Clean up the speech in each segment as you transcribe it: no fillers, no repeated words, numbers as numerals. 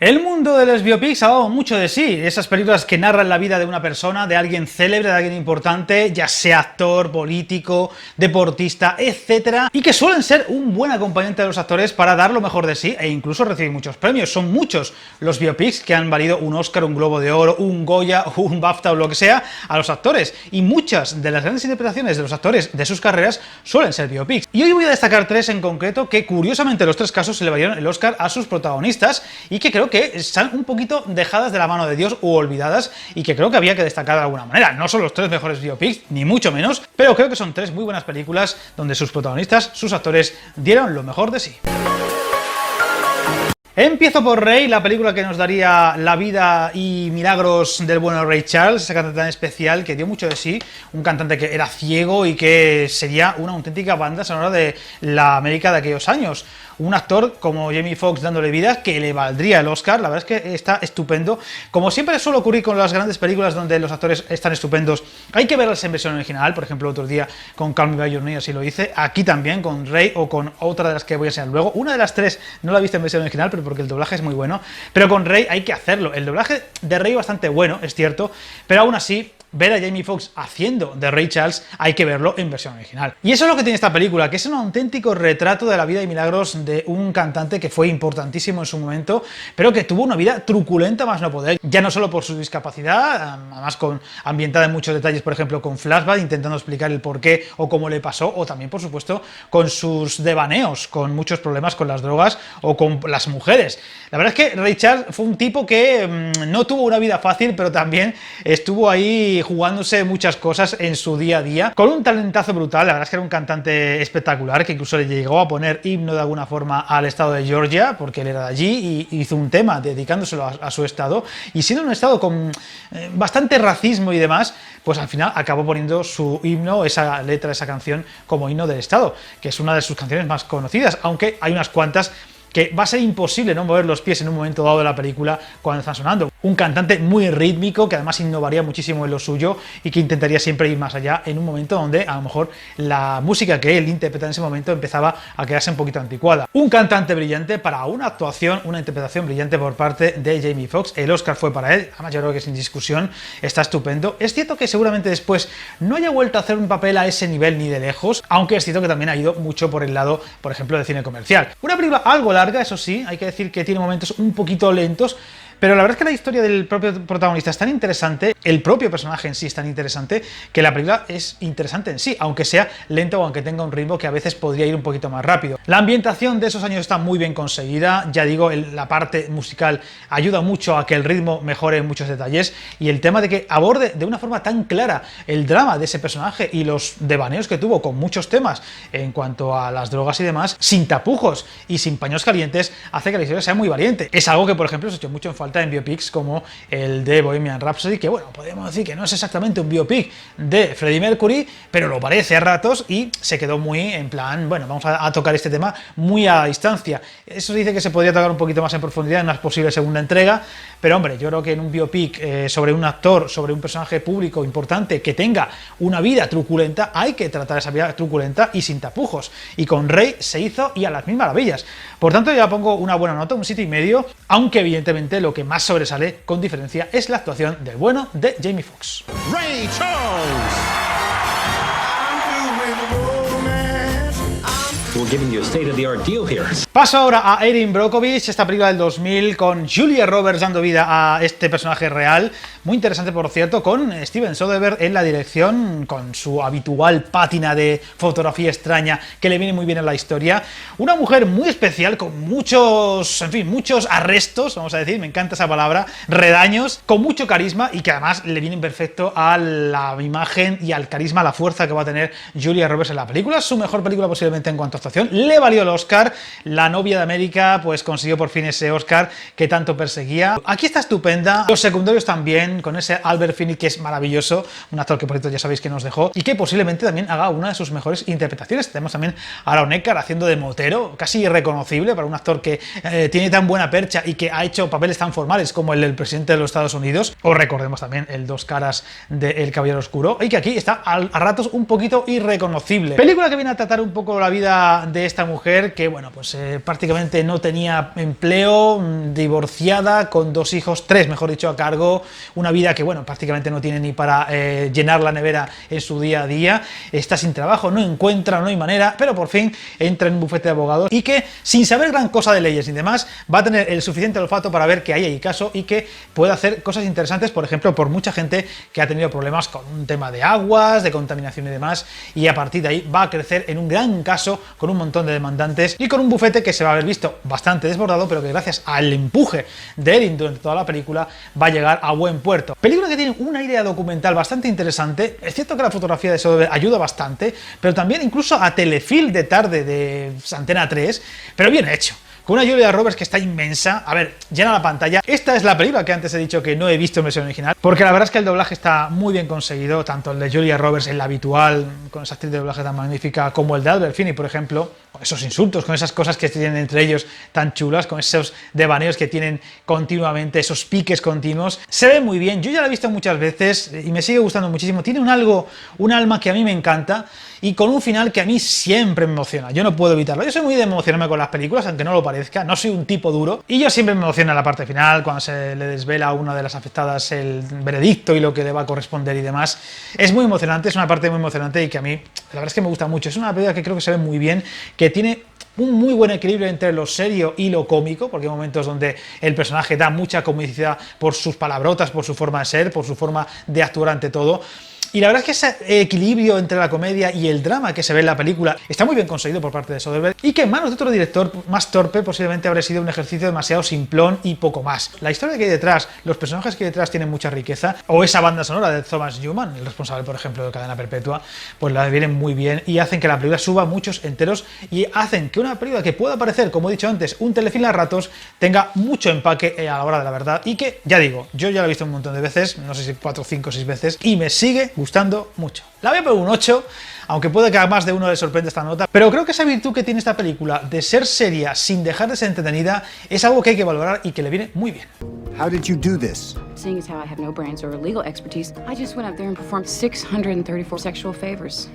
El mundo de los biopics ha dado mucho de sí, esas películas que narran la vida de una persona, de alguien célebre, de alguien importante, ya sea actor, político, deportista, etcétera, y que suelen ser un buen acompañante de los actores para dar lo mejor de sí e incluso recibir muchos premios. Son muchos los biopics que han valido un Oscar, un Globo de Oro, un Goya, un BAFTA o lo que sea a los actores, y muchas de las grandes interpretaciones de los actores de sus carreras suelen ser biopics. Y hoy voy a destacar tres en concreto que curiosamente en los tres casos se le valieron el Oscar a sus protagonistas y que creo que están un poquito dejadas de la mano de Dios u olvidadas y que creo que había que destacar de alguna manera. No son los tres mejores biopics, ni mucho menos, pero creo que son tres muy buenas películas donde sus protagonistas, sus actores, dieron lo mejor de sí. Empiezo por Ray, la película que nos daría la vida y milagros del bueno Ray Charles, ese cantante tan especial que dio mucho de sí, un cantante que era ciego y que sería una auténtica banda sonora de la América de aquellos años. Un actor como Jamie Foxx dándole vida que le valdría el Oscar, la verdad es que está estupendo. Como siempre suele ocurrir con las grandes películas donde los actores están estupendos, hay que verlas en versión original, por ejemplo otro día con Call Me By Your Name así lo hice, aquí también con Ray o con otra de las que voy a enseñar luego. Una de las tres no la he visto en versión original, pero porque el doblaje es muy bueno, pero con Ray hay que hacerlo. El doblaje de Ray es bastante bueno, es cierto, pero aún así ver a Jamie Foxx haciendo de Ray Charles hay que verlo en versión original. Y eso es lo que tiene esta película, que es un auténtico retrato de la vida y milagros de un cantante que fue importantísimo en su momento, pero que tuvo una vida truculenta más no poder, ya no solo por su discapacidad, además ambientada en muchos detalles, por ejemplo con flashback, intentando explicar el por qué o cómo le pasó, o también por supuesto con sus devaneos, con muchos problemas con las drogas o con las mujeres. La verdad es que Ray Charles fue un tipo que no tuvo una vida fácil, pero también estuvo ahí jugándose muchas cosas en su día a día, con un talentazo brutal. La verdad es que era un cantante espectacular, que incluso le llegó a poner himno de alguna forma al estado de Georgia, porque él era de allí, y hizo un tema dedicándoselo a su estado, y siendo un estado con bastante racismo y demás, pues al final acabó poniendo su himno, esa letra, esa canción, como himno del estado, que es una de sus canciones más conocidas, aunque hay unas cuantas que va a ser imposible no mover los pies en un momento dado de la película cuando están sonando. Un cantante muy rítmico, que además innovaría muchísimo en lo suyo y que intentaría siempre ir más allá en un momento donde a lo mejor la música que él interpreta en ese momento empezaba a quedarse un poquito anticuada. Un cantante brillante para una actuación, una interpretación brillante por parte de Jamie Foxx. El Oscar fue para él, además yo creo que sin discusión está estupendo. Es cierto que seguramente después no haya vuelto a hacer un papel a ese nivel ni de lejos, aunque es cierto que también ha ido mucho por el lado, por ejemplo, del cine comercial. Una película algo larga, eso sí, hay que decir que tiene momentos un poquito lentos, pero la verdad es que la historia del propio protagonista es tan interesante, el propio personaje en sí es tan interesante, que la película es interesante en sí, aunque sea lenta o aunque tenga un ritmo que a veces podría ir un poquito más rápido. La ambientación de esos años está muy bien conseguida, ya digo, la parte musical ayuda mucho a que el ritmo mejore en muchos detalles, y el tema de que aborde de una forma tan clara el drama de ese personaje y los devaneos que tuvo con muchos temas en cuanto a las drogas y demás, sin tapujos y sin paños calientes, hace que la historia sea muy valiente. Es algo que, por ejemplo, se ha hecho mucho en falta en biopics como el de Bohemian Rhapsody, que bueno, podemos decir que no es exactamente un biopic de Freddie Mercury, pero lo parece a ratos y se quedó muy en plan, bueno, vamos a tocar este tema muy a distancia. Eso dice que se podría tocar un poquito más en profundidad en una posible segunda entrega, pero hombre, yo creo que en un biopic sobre un actor, sobre un personaje público importante que tenga una vida truculenta, hay que tratar esa vida truculenta y sin tapujos, y con Ray se hizo y a las mil maravillas. Por tanto, ya pongo una buena nota, un 7,5, aunque evidentemente lo que más sobresale con diferencia es la actuación del bueno de Jamie Foxx. Ray Charles. We're giving you a state-of-the-art deal here. Paso ahora a Erin Brockovich, esta película del 2000 con Julia Roberts dando vida a este personaje real, muy interesante por cierto, con Steven Soderbergh en la dirección, con su habitual pátina de fotografía extraña que le viene muy bien a la historia. Una mujer muy especial, con muchos, en fin, muchos arrestos, vamos a decir, me encanta esa palabra, redaños, con mucho carisma y que además le viene perfecto a la imagen y al carisma, a la fuerza que va a tener Julia Roberts en la película. Su mejor película posiblemente en cuanto a actuación, le valió el Oscar. La novia de América pues consiguió por fin ese Oscar que tanto perseguía. Aquí está estupenda, los secundarios también, con ese Albert Finney que es maravilloso, un actor que por cierto ya sabéis que nos dejó y que posiblemente también haga una de sus mejores interpretaciones. Tenemos también a Aaron Eckhart haciendo de motero, casi irreconocible para un actor que tiene tan buena percha y que ha hecho papeles tan formales como el del presidente de los Estados Unidos, o recordemos también el Dos Caras de El Caballero Oscuro, y que aquí está a ratos un poquito irreconocible. Película que viene a tratar un poco la vida vida de esta mujer que, bueno, pues prácticamente no tenía empleo, divorciada, con 2 hijos, 3 mejor dicho, a cargo, una vida que, bueno, prácticamente no tiene ni para llenar la nevera en su día a día, está sin trabajo, no encuentra, no hay manera, pero por fin entra en un bufete de abogados y que, sin saber gran cosa de leyes y demás, va a tener el suficiente olfato para ver que ahí hay caso y que puede hacer cosas interesantes, por ejemplo, por mucha gente que ha tenido problemas con un tema de aguas, de contaminación y demás, y a partir de ahí va a crecer en un gran caso con un montón de demandantes y con un bufete que se va a haber visto bastante desbordado, pero que gracias al empuje de Erin durante toda la película va a llegar a buen puerto. Película que tiene una idea documental bastante interesante. Es cierto que la fotografía de Soderbergh ayuda bastante, pero también incluso a Telefilm de tarde de Antena 3, pero bien hecho. Con una Julia Roberts que está inmensa, a ver, llena la pantalla. Esta es la película que antes he dicho que no he visto en versión original, porque la verdad es que el doblaje está muy bien conseguido, tanto el de Julia Roberts, el habitual, con esa actriz de doblaje tan magnífica, como el de Albert Finney, por ejemplo, con esos insultos, con esas cosas que tienen entre ellos tan chulas, con esos devaneos que tienen continuamente, esos piques continuos. Se ve muy bien, yo ya la he visto muchas veces y me sigue gustando muchísimo. Tiene un alma que a mí me encanta y con un final que a mí siempre me emociona. Yo no puedo evitarlo. Yo soy muy de emocionarme con las películas, aunque no lo parezca. No soy un tipo duro y yo siempre me emociona en la parte final, cuando se le desvela a una de las afectadas el veredicto y lo que le va a corresponder y demás. Es muy emocionante, es una parte muy emocionante y que a mí, la verdad es que me gusta mucho. Es una película que creo que se ve muy bien, que tiene un muy buen equilibrio entre lo serio y lo cómico, porque hay momentos donde el personaje da mucha comicidad por sus palabrotas, por su forma de ser, por su forma de actuar ante todo. Y la verdad es que ese equilibrio entre la comedia y el drama que se ve en la película está muy bien conseguido por parte de Soderbergh y que en manos de otro director más torpe posiblemente habría sido un ejercicio demasiado simplón y poco más. La historia que hay detrás, los personajes que hay detrás tienen mucha riqueza, o esa banda sonora de Thomas Newman, el responsable por ejemplo de Cadena Perpetua, pues la vienen muy bien y hacen que la película suba muchos enteros y hacen que una película que pueda parecer, como he dicho antes, un telefilm a ratos, tenga mucho empaque a la hora de la verdad y que, ya digo, yo ya lo he visto un montón de veces, no sé si 4, 5, 6 veces, y me sigue gustando mucho. La voy a poner un 8, aunque puede que a más de uno le sorprenda esta nota, pero creo que esa virtud que tiene esta película de ser seria sin dejar de ser entretenida es algo que hay que valorar y que le viene muy bien. How did you do this? Seeing as how I have no brains or legal expertise, I just went up there and performed 634 sexual favors.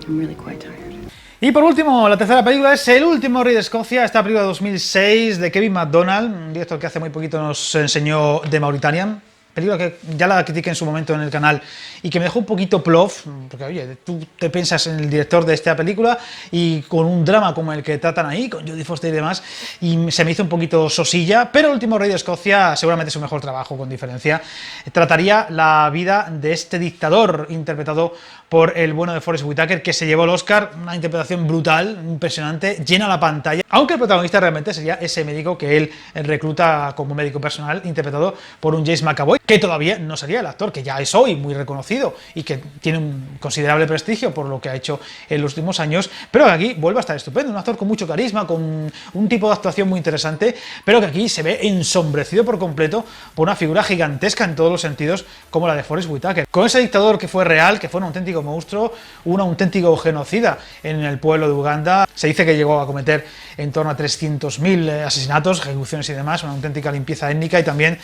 I'm really quite tired. Y por último, la tercera película es El último rey de Escocia, esta película de 2006 de Kevin MacDonald, un director que hace muy poquito nos enseñó The Mauritanian. Película que ya la critiqué en su momento en el canal y que me dejó un poquito plof, porque oye, tú te piensas en el director de esta película y con un drama como el que tratan ahí, con Jodie Foster y demás, y se me hizo un poquito sosilla, pero El último rey de Escocia seguramente es su mejor trabajo, con diferencia. Trataría la vida de este dictador interpretado por el bueno de Forest Whitaker, que se llevó el Oscar, una interpretación brutal, impresionante, llena la pantalla, aunque el protagonista realmente sería ese médico que él recluta como médico personal, interpretado por un James McAvoy, que todavía no sería el actor, que ya es hoy muy reconocido y que tiene un considerable prestigio por lo que ha hecho en los últimos años, pero que aquí vuelve a estar estupendo, un actor con mucho carisma, con un tipo de actuación muy interesante, pero que aquí se ve ensombrecido por completo por una figura gigantesca en todos los sentidos, como la de Forest Whitaker, con ese dictador que fue real, que fue un auténtico monstruo, un auténtico genocida en el pueblo de Uganda. Se dice que llegó a cometer en torno a 300.000 asesinatos, ejecuciones y demás, una auténtica limpieza étnica y también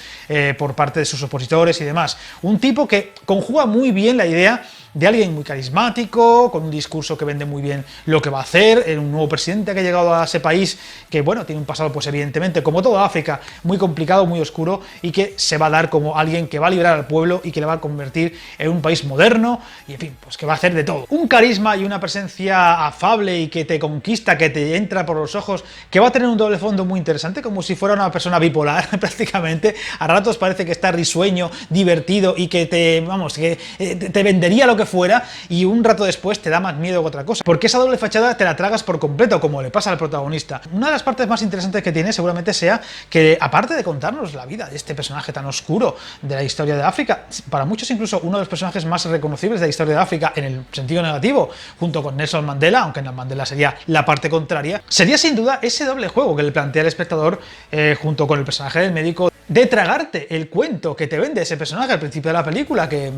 por parte de sus opositores y demás. Un tipo que conjuga muy bien la idea de alguien muy carismático, con un discurso que vende muy bien lo que va a hacer, un nuevo presidente que ha llegado a ese país, que bueno, tiene un pasado pues evidentemente, como toda África, muy complicado, muy oscuro, y que se va a dar como alguien que va a liberar al pueblo y que le va a convertir en un país moderno, y en fin, pues que va a hacer de todo. Un carisma y una presencia afable y que te conquista, que te entra por los ojos, que va a tener un doble fondo muy interesante, como si fuera una persona bipolar prácticamente. A ratos parece que está risueño, divertido y que te vendería lo que fuera, y un rato después te da más miedo que otra cosa, porque esa doble fachada te la tragas por completo, como le pasa al protagonista. Una de las partes más interesantes que tiene seguramente sea que, aparte de contarnos la vida de este personaje tan oscuro de la historia de África, para muchos incluso uno de los personajes más reconocibles de la historia de África en el sentido negativo, junto con Nelson Mandela, aunque Nelson Mandela sería la parte contraria, sería sin duda ese doble juego que le plantea el espectador junto con el personaje del médico, de tragarte el cuento que te vende ese personaje al principio de la película, que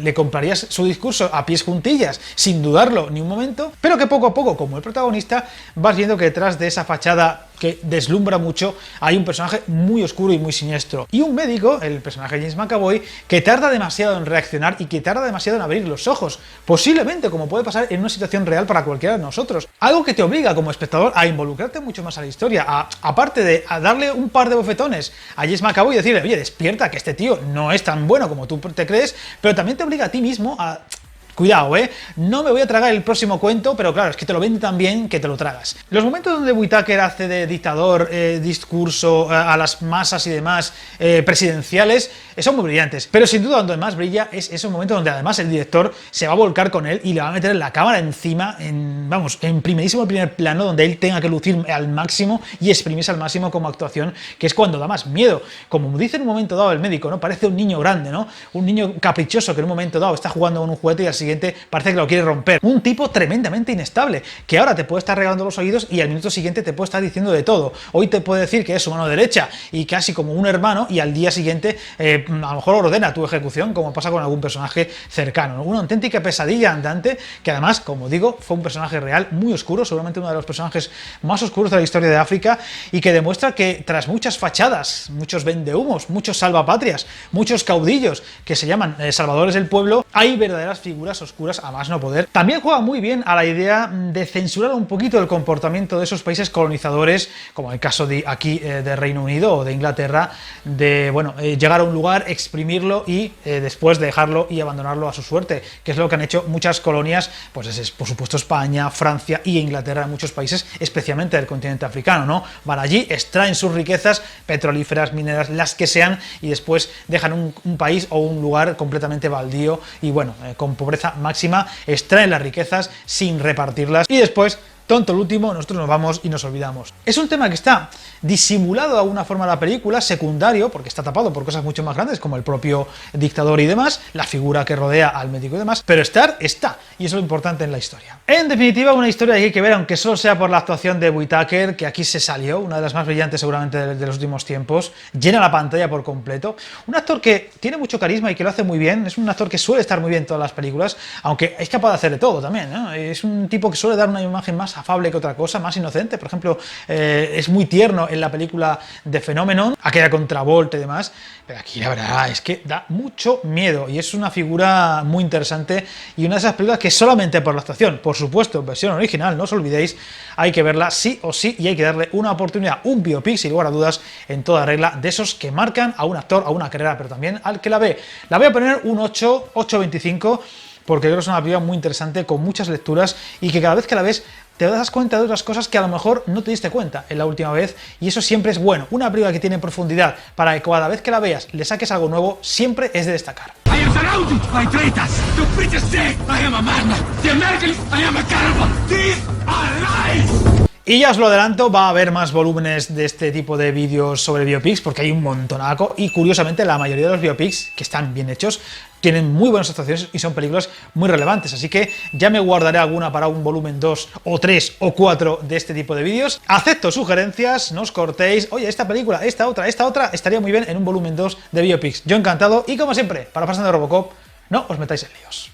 le comprarías su discurso a pies juntillas, sin dudarlo ni un momento, pero que poco a poco, como el protagonista, vas viendo que detrás de esa fachada que deslumbra mucho, hay un personaje muy oscuro y muy siniestro. Y un médico, el personaje de James McAvoy, que tarda demasiado en reaccionar y que tarda demasiado en abrir los ojos. Posiblemente, como puede pasar en una situación real para cualquiera de nosotros. Algo que te obliga como espectador a involucrarte mucho más a la historia, aparte de darle un par de bofetones a James McAvoy y decirle, oye, despierta, que este tío no es tan bueno como tú te crees, pero también te obliga a ti mismo a... Cuidado, no me voy a tragar el próximo cuento, pero claro, es que te lo vende tan bien que te lo tragas. Los momentos donde Whittaker hace de dictador, discurso a las masas y demás presidenciales, son muy brillantes. Pero sin duda donde más brilla es esos momentos donde además el director se va a volcar con él y le va a meter la cámara encima, en primerísimo primer plano, donde él tenga que lucir al máximo y exprimirse al máximo como actuación, que es cuando da más miedo. Como dice en un momento dado el médico, ¿no? Parece un niño grande, ¿no? Un niño caprichoso que en un momento dado está jugando con un juguete y al siguiente parece que lo quiere romper. Un tipo tremendamente inestable, que ahora te puede estar regalando los oídos y al minuto siguiente te puede estar diciendo de todo. Hoy te puede decir que es su mano derecha y casi como un hermano, y al día siguiente a lo mejor ordena tu ejecución, como pasa con algún personaje cercano. Una auténtica pesadilla andante, que además, como digo, fue un personaje real muy oscuro, seguramente uno de los personajes más oscuros de la historia de África, y que demuestra que tras muchas fachadas, muchos vendehumos, muchos salvapatrias, muchos caudillos que se llaman salvadores del pueblo, hay verdaderas figuras oscuras a más no poder. También juega muy bien a la idea de censurar un poquito el comportamiento de esos países colonizadores, como el caso de aquí de Reino Unido o de Inglaterra, de llegar a un lugar, exprimirlo y después dejarlo y abandonarlo a su suerte, que es lo que han hecho muchas colonias, pues es por supuesto España, Francia y Inglaterra, en muchos países, especialmente del continente africano, ¿no? Van allí, extraen sus riquezas petrolíferas, mineras, las que sean, y después dejan un país o un lugar completamente baldío y con pobreza máxima, extraen las riquezas sin repartirlas y después, tonto el último, nosotros nos vamos y nos olvidamos. Es un tema que está disimulado de alguna forma en la película, secundario, porque está tapado por cosas mucho más grandes, como el propio dictador y demás, la figura que rodea al médico y demás, pero está, y eso es lo importante en la historia. En definitiva, una historia que hay que ver, aunque solo sea por la actuación de Whittaker, que aquí se salió, una de las más brillantes seguramente de los últimos tiempos, llena la pantalla por completo, un actor que tiene mucho carisma y que lo hace muy bien, es un actor que suele estar muy bien en todas las películas, aunque es capaz de hacer de todo también, ¿no? Es un tipo que suele dar una imagen más afable que otra cosa, más inocente. Por ejemplo, es muy tierno en la película de Phenomenon, aquella con Travolta y demás, pero aquí la verdad es que da mucho miedo y es una figura muy interesante y una de esas películas que solamente por la actuación, por supuesto, en versión original, no os olvidéis, hay que verla sí o sí y hay que darle una oportunidad, un biopic sin lugar a dudas, en toda regla, de esos que marcan a un actor, a una carrera, pero también al que la ve. La voy a poner un 8,25, porque creo que es una película muy interesante, con muchas lecturas y que cada vez que la ves te das cuenta de otras cosas que a lo mejor no te diste cuenta en la última vez, y eso siempre es bueno. Una película que tiene profundidad, para que cada vez que la veas le saques algo nuevo, siempre es de destacar. I am surrounded by traitors. The British say I am a madman. The Americans, I am a cannibal. These are lies. Y ya os lo adelanto, va a haber más volúmenes de este tipo de vídeos sobre biopics, porque hay un montonaco, y curiosamente la mayoría de los biopics, que están bien hechos, tienen muy buenas actuaciones y son películas muy relevantes, así que ya me guardaré alguna para un volumen 2 o 3 o 4 de este tipo de vídeos. Acepto sugerencias, no os cortéis, oye, esta película, esta otra, estaría muy bien en un volumen 2 de biopics. Yo encantado, y como siempre, para Pasando de Robocop, no os metáis en líos.